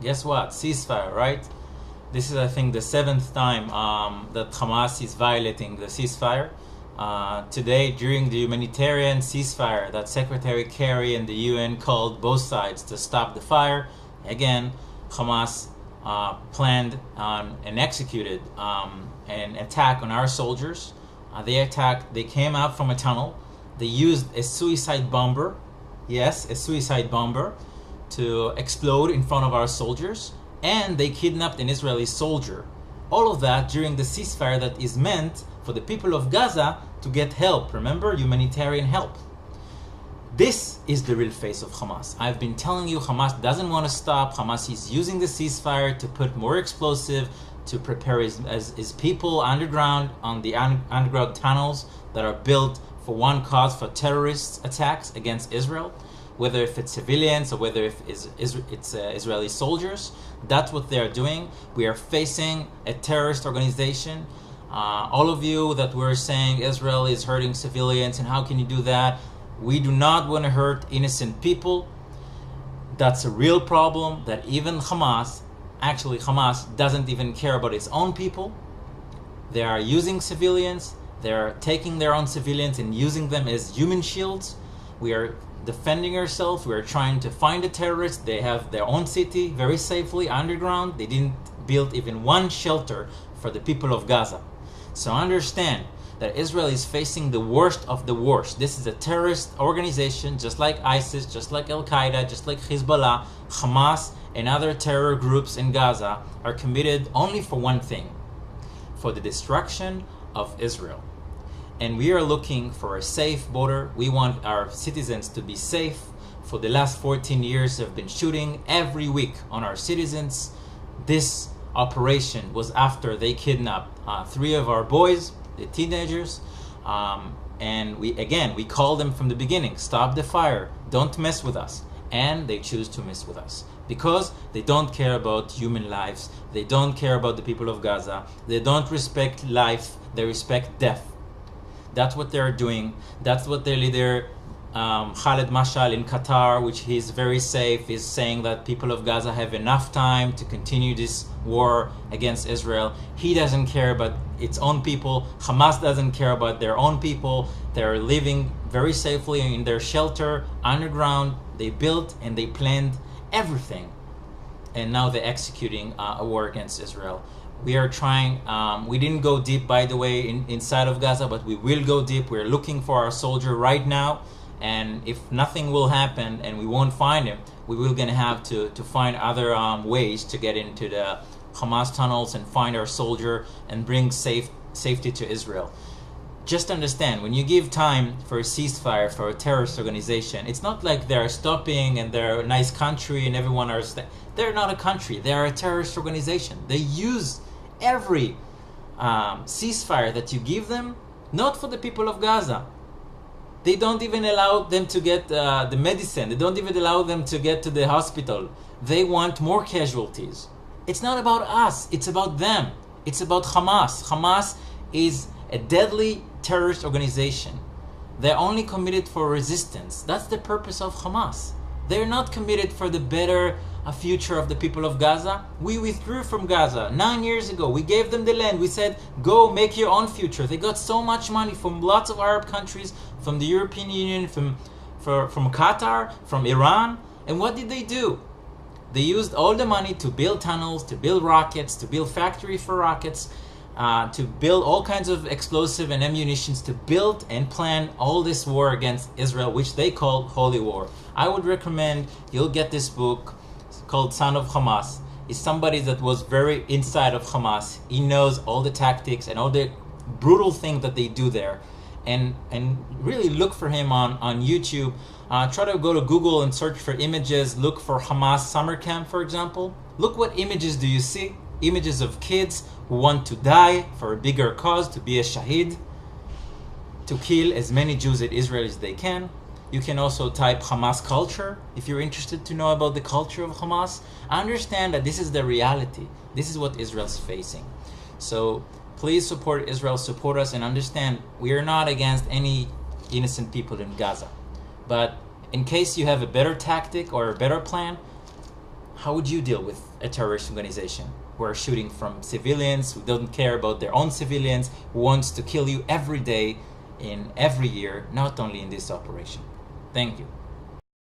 Guess what? Ceasefire, right? This is, I think, the 7th time that Hamas is violating the ceasefire. Today, during the humanitarian ceasefire that Secretary Kerry and the UN called both sides to stop the fire, again, Hamas planned and executed an attack on our soldiers. They came out from a tunnel. They used a suicide bomber, yes, a suicide bomber, to explode in front of our soldiers, and they kidnapped an Israeli soldier. All of that during the ceasefire that is meant for the people of Gaza to get help. Remember, humanitarian help. This is the real face of Hamas. I've been telling you, Hamas doesn't want to stop. Hamas is using the ceasefire to put more explosive, to prepare his people underground on the underground tunnels that are built for one cause, for terrorist attacks against Israel. Whether if it's civilians or whether if it's Israeli soldiers, that's what they're doing. We are facing a terrorist organization. All of you that were saying Israel is hurting civilians and how can you do that? We do not want to hurt innocent people. That's a real problem that even Hamas doesn't even care about its own people. They are using civilians. They're taking their own civilians and using them as human shields. We are defending ourselves. We are trying to find the terrorists. They have their own city very safely underground. They didn't build even one shelter for the people of Gaza. So understand that Israel is facing the worst of the worst. This is a terrorist organization, just like ISIS, just like Al-Qaeda, just like Hezbollah. Hamas and other terror groups in Gaza are committed only for one thing, for the destruction of Israel. And we are looking for a safe border. We want our citizens to be safe. For the last 14 years, they've been shooting every week on our citizens. This operation was after they kidnapped 3 of our boys, the teenagers. And we called them from the beginning, stop the fire, don't mess with us. And they choose to mess with us because they don't care about human lives. They don't care about the people of Gaza. They don't respect life. They respect death. That's what they're doing. That's what their leader, Khaled Mashal in Qatar, which he's very safe, is saying that people of Gaza have enough time to continue this war against Israel. He doesn't care about its own people. Hamas doesn't care about their own people. They're living very safely in their shelter underground. They built and they planned everything. And now they're executing a war against Israel. We are trying, we didn't go deep, by the way, inside of Gaza, but we will go deep. We're looking for our soldier right now. And if nothing will happen and we won't find him, we will gonna have to find other ways to get into the Hamas tunnels and find our soldier and bring safety to Israel. Just understand, when you give time for a ceasefire for a terrorist organization, it's not like they're stopping and they're a nice country and everyone are... They're not a country. They are a terrorist organization. They use every ceasefire that you give them, not for the people of Gaza. They don't even allow them to get the medicine. They don't even allow them to get to the hospital. They want more casualties. It's not about us. It's about them. It's about Hamas. Hamas is a deadly terrorist organization. They're only committed for resistance. That's the purpose of Hamas. They're not committed for the better future of the people of Gaza. We withdrew from Gaza 9 years ago. We gave them the land. We said, go make your own future. They got so much money from lots of Arab countries, from the European Union, from Qatar, from Iran. And what did they do? They used all the money to build tunnels, to build rockets, to build factory for rockets, to build all kinds of explosive and ammunitions, to build and plan all this war against Israel, which they call Holy War. I would recommend you'll get this book. It's called Son of Hamas. He's somebody that was very inside of Hamas. He knows all the tactics and all the brutal things that they do there. And really look for him on YouTube. Try to go to Google and search for images. Look for Hamas summer camp, for example. Look what images do you see. Images of kids who want to die for a bigger cause, to be a shaheed, to kill as many Jews in Israel as they can. You can also type Hamas culture if you're interested to know about the culture of Hamas. Understand that this is the reality. This is what Israel's facing. So please support Israel, support us, and understand we are not against any innocent people in Gaza. But in case you have a better tactic or a better plan, how would you deal with a terrorist organization who are shooting from civilians, who don't care about their own civilians, who wants to kill you every day in every year, not only in this operation? Thank you.